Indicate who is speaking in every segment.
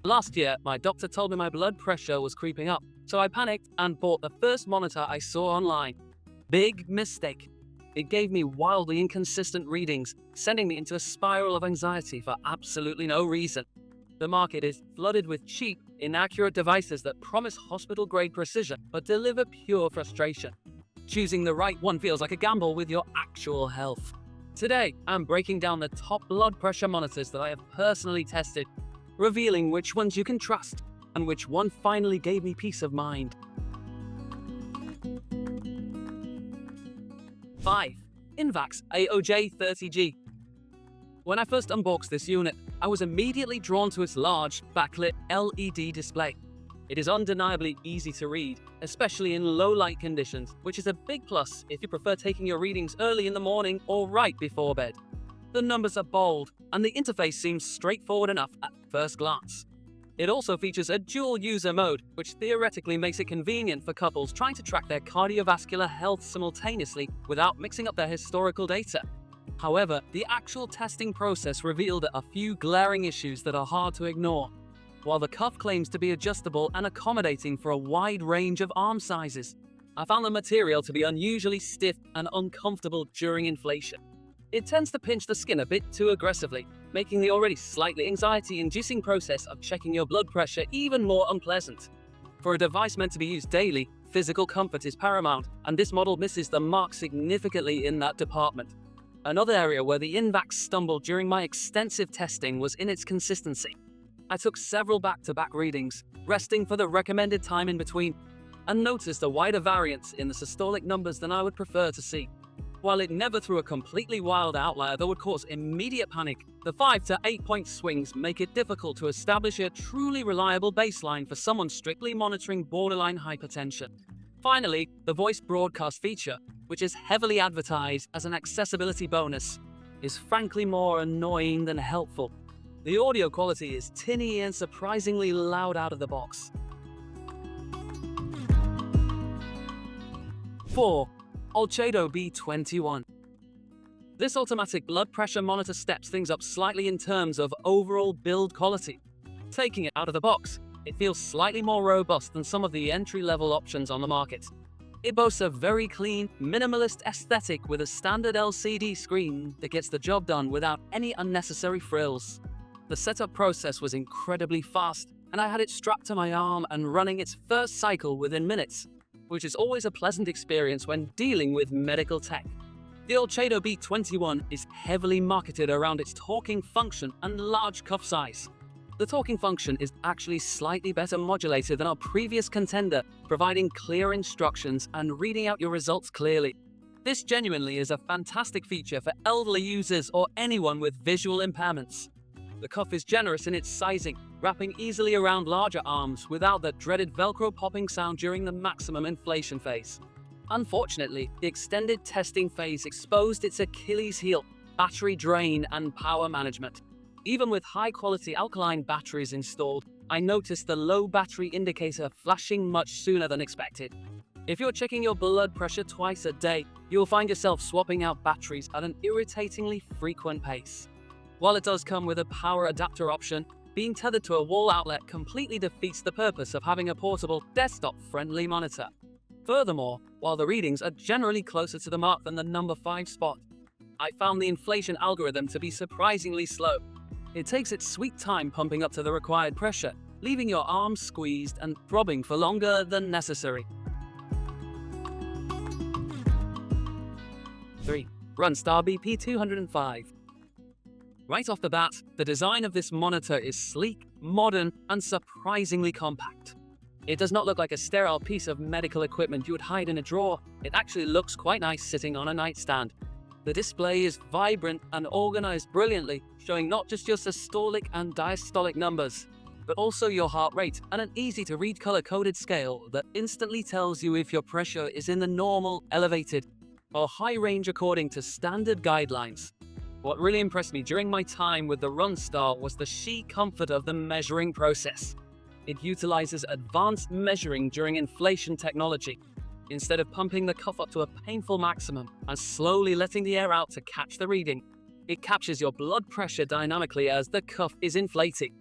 Speaker 1: Last year, my doctor told me my blood pressure was creeping up, so I panicked and bought the first monitor I saw online. Big mistake. It gave me wildly inconsistent readings, sending me into a spiral of anxiety for absolutely no reason. The market is flooded with cheap, inaccurate devices that promise hospital-grade precision but deliver pure frustration. Choosing the right one feels like a gamble with your actual health. Today, I'm breaking down the top blood pressure monitors that I have personally tested, revealing which ones you can trust and which one finally gave me peace of mind. 5. Invaxe AOJ-30G. When I first unboxed this unit, I was immediately drawn to its large, backlit LED display. It is undeniably easy to read, especially in low light conditions, which is a big plus if you prefer taking your readings early in the morning or right before bed. The numbers are bold, and the interface seems straightforward enough at first glance. It also features a dual user mode, which theoretically makes it convenient for couples trying to track their cardiovascular health simultaneously without mixing up their historical data. However, the actual testing process revealed a few glaring issues that are hard to ignore. While the cuff claims to be adjustable and accommodating for a wide range of arm sizes, I found the material to be unusually stiff and uncomfortable during inflation. It tends to pinch the skin a bit too aggressively, making the already slightly anxiety-inducing process of checking your blood pressure even more unpleasant. For a device meant to be used daily, physical comfort is paramount, and this model misses the mark significantly in that department. Another area where the Invaxe stumbled during my extensive testing was in its consistency. I took several back-to-back readings, resting for the recommended time in between, and noticed a wider variance in the systolic numbers than I would prefer to see. While it never threw a completely wild outlier that would cause immediate panic, the 5 to 8 point swings make it difficult to establish a truly reliable baseline for someone strictly monitoring borderline hypertension. Finally, the voice broadcast feature, which is heavily advertised as an accessibility bonus, is frankly more annoying than helpful. The audio quality is tinny and surprisingly loud out of the box. 4. Alcedo B21. This automatic blood pressure monitor steps things up slightly in terms of overall build quality. Taking it out of the box, it feels slightly more robust than some of the entry-level options on the market. It boasts a very clean, minimalist aesthetic with a standard LCD screen that gets the job done without any unnecessary frills. The setup process was incredibly fast, and I had it strapped to my arm and running its first cycle within minutes, which is always a pleasant experience when dealing with medical tech. The Alcedo B21 is heavily marketed around its talking function and large cuff size. The talking function is actually slightly better modulated than our previous contender, providing clear instructions and reading out your results clearly. This genuinely is a fantastic feature for elderly users or anyone with visual impairments. The cuff is generous in its sizing, wrapping easily around larger arms without the dreaded Velcro popping sound during the maximum inflation phase. Unfortunately, the extended testing phase exposed its Achilles heel, battery drain and power management. Even with high-quality alkaline batteries installed, I noticed the low battery indicator flashing much sooner than expected. If you're checking your blood pressure twice a day, you'll find yourself swapping out batteries at an irritatingly frequent pace. While it does come with a power adapter option, being tethered to a wall outlet completely defeats the purpose of having a portable, desktop-friendly monitor. Furthermore, while the readings are generally closer to the mark than the number 5 spot, I found the inflation algorithm to be surprisingly slow. It takes its sweet time pumping up to the required pressure, leaving your arms squeezed and throbbing for longer than necessary. 3. RunStar BP-205. Right off the bat, the design of this monitor is sleek, modern, and surprisingly compact. It does not look like a sterile piece of medical equipment you would hide in a drawer. It actually looks quite nice sitting on a nightstand. The display is vibrant and organized brilliantly, showing not just your systolic and diastolic numbers, but also your heart rate and an easy-to-read color-coded scale that instantly tells you if your pressure is in the normal, elevated, or high range according to standard guidelines. What really impressed me during my time with the RunStar was the sheer comfort of the measuring process. It utilizes advanced measuring during inflation technology. Instead of pumping the cuff up to a painful maximum and slowly letting the air out to catch the reading, it captures your blood pressure dynamically as the cuff is inflating.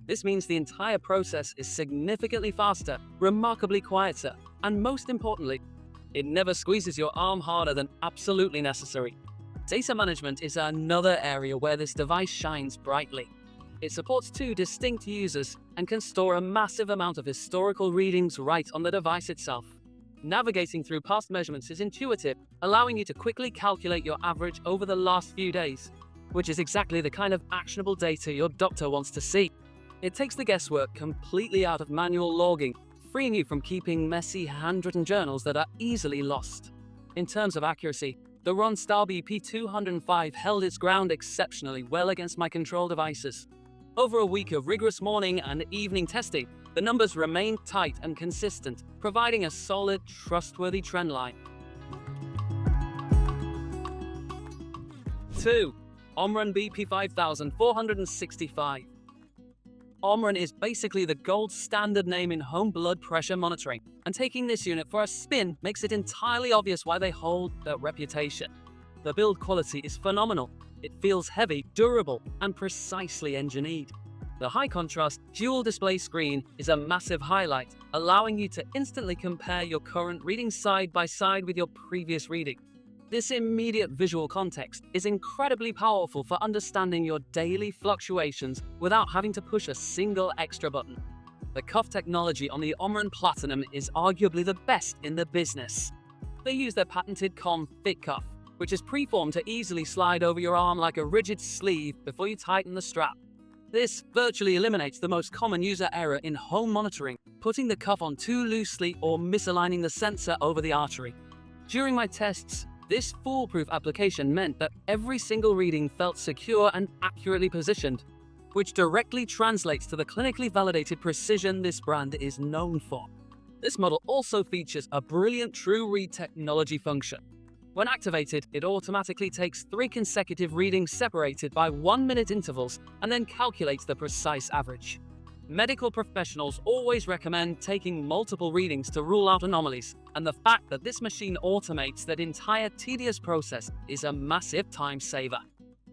Speaker 1: This means the entire process is significantly faster, remarkably quieter, and most importantly, it never squeezes your arm harder than absolutely necessary. Data management is another area where this device shines brightly. It supports 2 distinct users and can store a massive amount of historical readings right on the device itself. Navigating through past measurements is intuitive, allowing you to quickly calculate your average over the last few days, which is exactly the kind of actionable data your doctor wants to see. It takes the guesswork completely out of manual logging, freeing you from keeping messy handwritten journals that are easily lost. In terms of accuracy, the RunStar BP-205 held its ground exceptionally well against my control devices. Over a week of rigorous morning and evening testing, the numbers remained tight and consistent, providing a solid, trustworthy trend line. 2. Omron BP-5465. Omron is basically the gold standard name in home blood pressure monitoring, and taking this unit for a spin makes it entirely obvious why they hold that reputation. The build quality is phenomenal. It feels heavy, durable, and precisely engineered. The high-contrast dual-display screen is a massive highlight, allowing you to instantly compare your current reading side by side with your previous reading. This immediate visual context is incredibly powerful for understanding your daily fluctuations without having to push a single extra button. The cuff technology on the Omron Platinum is arguably the best in the business. They use their patented Fit cuff, which is preformed to easily slide over your arm like a rigid sleeve before you tighten the strap. This virtually eliminates the most common user error in home monitoring, putting the cuff on too loosely or misaligning the sensor over the artery. During my tests, this foolproof application meant that every single reading felt secure and accurately positioned, which directly translates to the clinically validated precision this brand is known for. This model also features a brilliant True Read technology function. When activated, it automatically takes 3 consecutive readings separated by 1-minute intervals and then calculates the precise average. Medical professionals always recommend taking multiple readings to rule out anomalies, and the fact that this machine automates that entire tedious process is a massive time saver.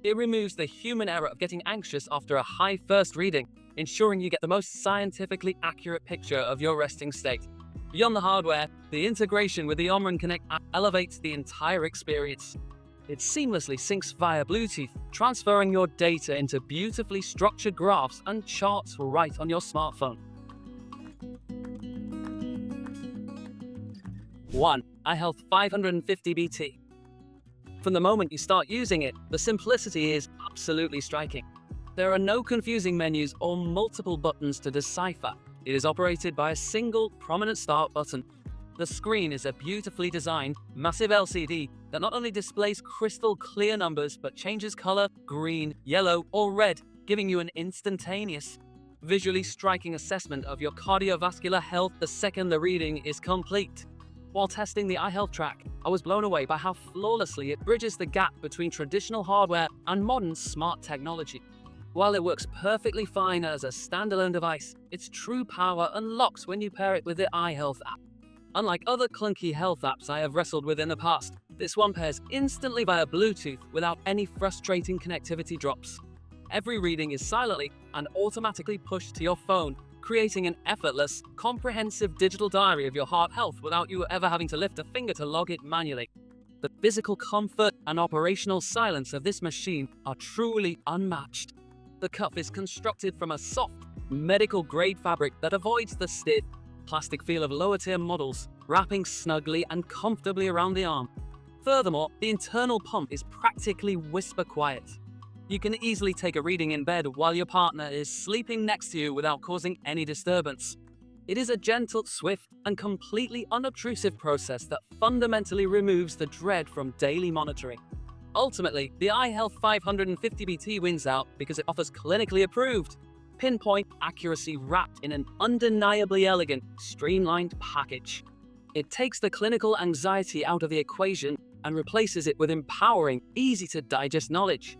Speaker 1: It removes the human error of getting anxious after a high first reading, ensuring you get the most scientifically accurate picture of your resting state. Beyond the hardware, the integration with the Omron Connect app elevates the entire experience. It seamlessly syncs via Bluetooth, transferring your data into beautifully structured graphs and charts right on your smartphone. 1. iHealth 550BT. From the moment you start using it, the simplicity is absolutely striking. There are no confusing menus or multiple buttons to decipher. It is operated by a single, prominent start button. The screen is a beautifully designed, massive LCD that not only displays crystal clear numbers but changes color, green, yellow, or red, giving you an instantaneous, visually striking assessment of your cardiovascular health the second the reading is complete. While testing the iHealth track, I was blown away by how flawlessly it bridges the gap between traditional hardware and modern smart technology. While it works perfectly fine as a standalone device, its true power unlocks when you pair it with the iHealth app. Unlike other clunky health apps I have wrestled with in the past, this one pairs instantly via Bluetooth without any frustrating connectivity drops. Every reading is silently and automatically pushed to your phone, creating an effortless, comprehensive digital diary of your heart health without you ever having to lift a finger to log it manually. The physical comfort and operational silence of this machine are truly unmatched. The cuff is constructed from a soft, medical-grade fabric that avoids the stiff, plastic feel of lower-tier models, wrapping snugly and comfortably around the arm. Furthermore, the internal pump is practically whisper-quiet. You can easily take a reading in bed while your partner is sleeping next to you without causing any disturbance. It is a gentle, swift, and completely unobtrusive process that fundamentally removes the dread from daily monitoring. Ultimately, the iHealth 550BT wins out because it offers clinically approved, pinpoint accuracy wrapped in an undeniably elegant, streamlined package. It takes the clinical anxiety out of the equation and replaces it with empowering, easy-to-digest knowledge.